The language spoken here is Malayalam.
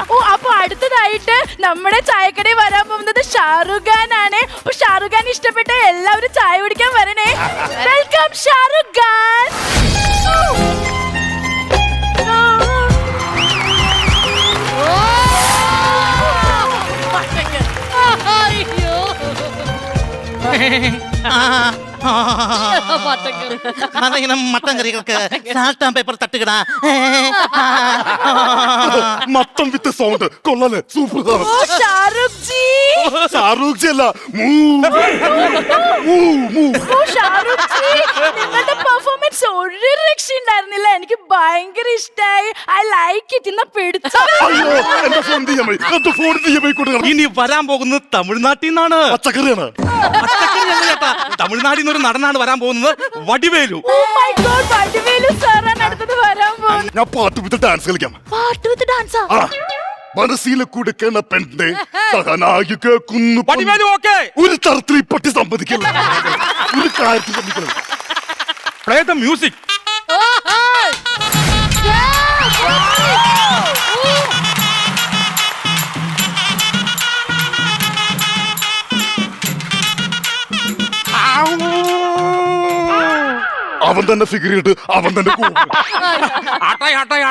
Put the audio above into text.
ഓ അപ്പൊ അടുത്തതായിട്ട് നമ്മുടെ ചായക്കടയിൽ വരാൻ പോകുന്നത് ഷാറുഖ് ഖാൻ ആണ്. അപ്പൊ ഷാറുഖ് ഖാൻ ഇഷ്ടപ്പെട്ട എല്ലാവരും ചായ കുടിക്കാൻ വരണേ. വെൽക്കം ഷാറുഖ് ഖാൻ. അതിങ്ങനെ മട്ടൻ കറികൾക്ക് സാൾട്ട് ആൻഡ് പേപ്പർ തട്ടുകടാ. മട്ടൻ വിത്ത് സൗണ്ട് കൊള്ളാലേ, സൂപ്പർ സാധനം. ഓ ഷാറുഖ് ജി. ഷാറൂഖ് ജി അല്ല, ഓ ഷാറുഖ് ജി, നിങ്ങളുടെ പെർഫോമൻസ് ഒരു രക്ഷയുണ്ടായിരുന്നില്ല. എനിക്ക് ഭയങ്കര ഇഷ്ടായി. I like it. ഇന്ന പിടിച്ചോ. അയ്യോ എന്റെ ഫോൺ തീയമായി, എന്റെ ഫോൺ തീയമായി കൊടുക്കണം. ഇനി വരാൻ പോകുന്നത് തമിഴ്നാട്ടിൽ നിന്നാണ്. പച്ചക്കറിയാണ്. ചേട്ടാ, തമിഴ്നാട്ടിൽ നിന്ന് ഒരു നടനാണ് വരാൻ പോകുന്നത്, Vadivelu. Oh my God, Vadivelu സാറാണ് അടുത്തത് വരാൻ പോകുന്നത്. ഞാൻ പാട്ട് വിത്ത് ഡാൻസ് കളിക്കാം. പാട്ട് വിത്ത് ഡാൻസാ? ആ, മനസ്സിൽ കൊടുക്കണ പെണ്ണെ സഹനായി കേൾക്കുന്നു. വടിവേലു ഓക്കേ. ഒരു തരത്തിൽ പട്ടി സമ്മതിക്കില്ല, ഒരു കാര്യത്തിൽ സമ്മതിക്കണം. Play the music. അവൻ തന്നെ ഫിഗർ ചെയ്തിട്ട് അവൻ തന്നെ ആട്ടായി ആട്ടായി